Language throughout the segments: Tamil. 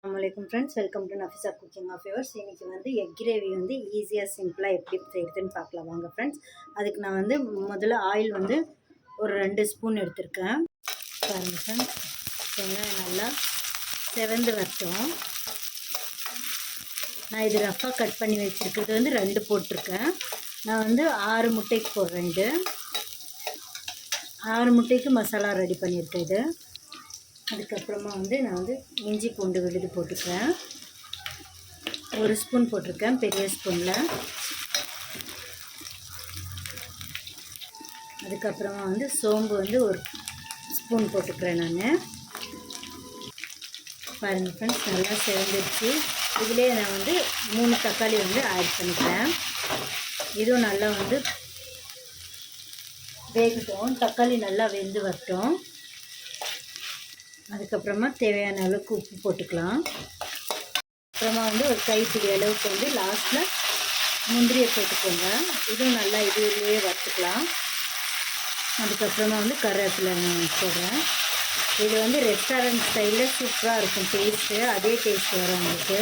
அஸ்ஸலாமுஅலைக்கும் friends, welcome to Nafisa cooking of yours. இன்றைக்கி வந்து எக் கிரேவி வந்து ஈஸியாக சிம்பிளாக எப்படி செய்கிறதுன்னு பார்க்கலாம் வாங்க ஃப்ரெண்ட்ஸ். அதுக்கு நான் வந்து முதல்ல ஆயில் வந்து ஒரு 2 ஸ்பூன் எடுத்திருக்கேன். பாருங்கள் ஃப்ரெண்ட்ஸ், வெங்காயம் நல்லா செவந்து வரட்டும். நான் இது ரஃபாக கட் பண்ணி வச்சுருக்கிறது வந்து 2 போட்டிருக்கேன். நான் வந்து 6 முட்டைக்கு போடுறேன். இது 6 முட்டைக்கு மசாலா ரெடி பண்ணியிருக்கேன். இது அதுக்கப்புறமா வந்து நான் வந்து இஞ்சி பூண்டு விழுது போட்டுக்கிறேன். 1 ஸ்பூன் போட்டிருக்கேன் பெரிய ஸ்பூனில். அதுக்கப்புறமா வந்து சோம்பு வந்து 1 ஸ்பூன் போட்டுக்கிறேன் நான். பாருங்கள் ஃப்ரெண்ட்ஸ், நல்லா செவந்துடுச்சு. இதிலே நான் வந்து 3 தக்காளி வந்து ஆட் பண்ணிக்கிறேன். இதுவும் நல்லா வந்து வேகட்டும். தக்காளி நல்லா வெந்து வரட்டும். அதுக்கப்புறமா தேவையான அளவுக்கு உப்பு போட்டுக்கலாம். அப்புறமா வந்து ஒரு கைப்பிடி அளவுக்கு வந்து லாஸ்ட்டில் முந்திரியை போட்டுக்கோங்க. இதுவும் நல்லா இதுலேயே வறுத்துக்கலாம். அதுக்கப்புறமா வந்து கருவேப்பிலை போடுறேன். இது வந்து ரெஸ்டாரண்ட் ஸ்டைலில் சூப்பராக இருக்கும் டேஸ்ட்டு. அதே டேஸ்ட் வரும் உங்களுக்கு.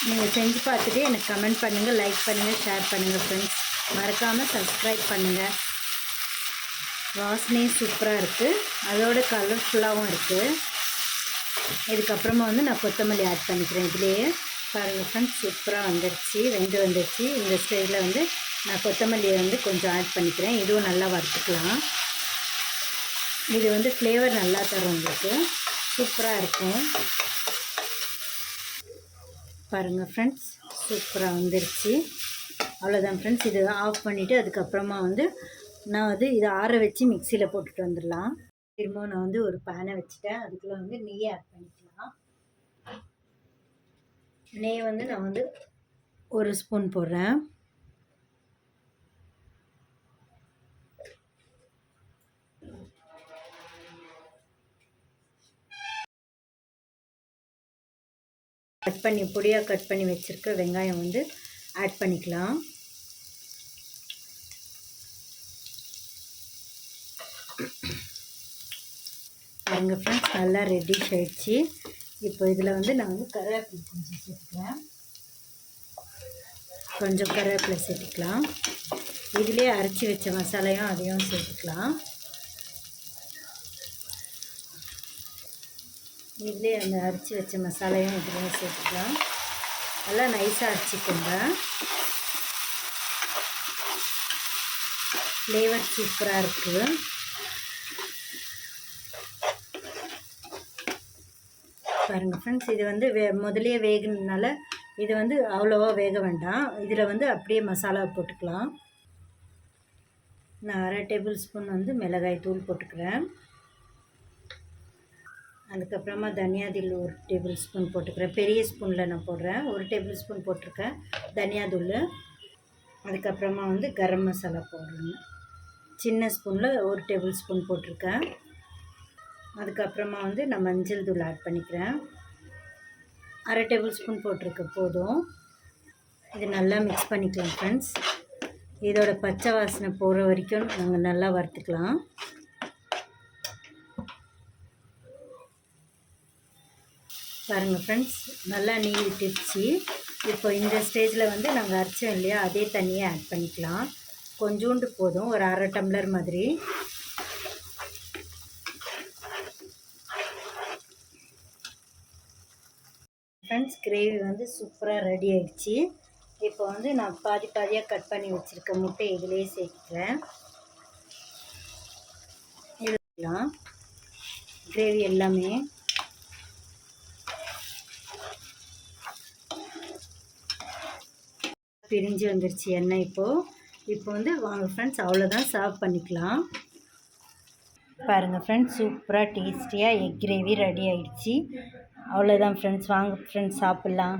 நீங்கள் செஞ்சு பார்த்துட்டு எனக்கு கமெண்ட் பண்ணுங்கள், லைக் பண்ணுங்கள், ஷேர் பண்ணுங்கள் ஃப்ரெண்ட்ஸ். மறக்காமல் சப்ஸ்கிரைப் பண்ணுங்கள். வாசனையும் சூப்பராக இருக்குது, அதோட கலர்ஃபுல்லாகவும் இருக்குது. இதுக்கப்புறமா வந்து நான் கொத்தமல்லி ஆட் பண்ணிக்கிறேன் இதுலேயே. பாருங்கள் ஃப்ரெண்ட்ஸ், சூப்பராக வந்துடுச்சு, வந்துடுச்சு. இந்த ஸ்டைலில் வந்து நான் கொத்தமல்லியை வந்து கொஞ்சம் ஆட் பண்ணிக்கிறேன். இதுவும் நல்லா வறுத்துக்கலாம். இது வந்து ஃப்ளேவர் நல்லா தரும் உங்களுக்கு, சூப்பராக இருக்கும். பாருங்கள் ஃப்ரெண்ட்ஸ், சூப்பராக வந்துடுச்சு. அவ்வளோதான் ஃப்ரெண்ட்ஸ். இது ஆஃப் பண்ணிவிட்டு அதுக்கப்புறமா வந்து நான் வந்து இதை ஆற வச்சு மிக்சியில் போட்டுட்டு வந்துடலாம். திரும்ப நான் வந்து ஒரு பேனை வச்சுட்டேன். அதுக்குள்ளே வந்து நெய் ஆட் பண்ணிக்கலாம். நெய் வந்து நான் வந்து 1 ஸ்பூன் போடுறேன். பொடியாக கட் பண்ணி வச்சுருக்க வெங்காயம் வந்து ஆட் பண்ணிக்கலாம். பாருங்கள் ஃப்ரெண்ட்ஸ், நல்லா ரெட்டிஷ் ஆகிடுச்சு. இப்போ இதில் வந்து நான் வந்து கருவேப்பிலை கொஞ்சம் சேர்த்துக்கிறேன். கொஞ்சம் கருவேப்பிலை சேர்த்துக்கலாம். இதிலே அரைச்சி வச்ச மசாலையும் அதையும் சேர்த்துக்கலாம். இதிலே அந்த அரைச்சி வச்ச மசாலையும் இதுலேயும் சேர்த்துக்கலாம். நல்லா நைஸாக அரைச்சிக்கோங்க. ஃப்ளேவர் சூப்பராக இருக்குது. பாருங்கள் ஃப்ரெண்ட்ஸ், இது வந்து முதலே வேகணுனால இது வந்து அவ்வளோவா வேக வேண்டாம். இதில் வந்து அப்படியே மசாலா போட்டுக்கலாம். நான் 1/2 டேபிள் ஸ்பூன் வந்து மிளகாய் தூள் போட்டுக்கிறேன். அதுக்கப்புறமா தனியாத்தூள் 1 டேபிள் ஸ்பூன் போட்டுக்கிறேன். பெரிய ஸ்பூனில் நான் போடுறேன். 1 டேபிள் ஸ்பூன் போட்டிருக்கேன் தனியாத்தூள். அதுக்கப்புறமா வந்து கரம் மசாலா போடுறேன். சின்ன ஸ்பூனில் 1 டேபிள் ஸ்பூன் போட்டிருக்கேன். அதுக்கப்புறமா வந்து நான் மஞ்சள் தூள் ஆட் பண்ணிக்கிறேன். 1/2 டேபிள் ஸ்பூன் போட்டிருக்க போதும். இது நல்லா மிக்ஸ் பண்ணிக்கலாம் ஃப்ரெண்ட்ஸ். இதோட பச்சை வாசனை போகிற வரைக்கும் நாங்கள் நல்லா வறுத்துக்கலாம். பாருங்கள் ஃப்ரெண்ட்ஸ், நல்லா நெய் விட்டுடுச்சு. இப்போ இந்த ஸ்டேஜில் வந்து நாங்கள் அரைச்சோம் இல்லையா, அதே தண்ணியை ஆட் பண்ணிக்கலாம். கொஞ்சோண்டு போதும், ஒரு 1/2 டம்ளர் மாதிரி. ஃப்ரெண்ட்ஸ், கிரேவி வந்து சூப்பராக ரெடி ஆகிடுச்சு. இப்போ வந்து நான் பாதியாக கட் பண்ணி வச்சுருக்க முட்டை இதிலே சேர்த்துக்கிறேன். இதெல்லாம் கிரேவி எல்லாமே பிரிஞ்சு வந்துருச்சு எண்ணெய். இப்போ வந்து வாங்க ஃப்ரெண்ட்ஸ், அவ்வளோதான், சர்வ் பண்ணிக்கலாம். பாருங்கள் ஃப்ரெண்ட்ஸ், சூப்பராக டேஸ்டியாக எக் கிரேவி ரெடி ஆகிடுச்சு. அவ்வளோதான் ஃப்ரெண்ட்ஸ், வாங்க ஃப்ரெண்ட்ஸ் சாப்பிட்லாம்.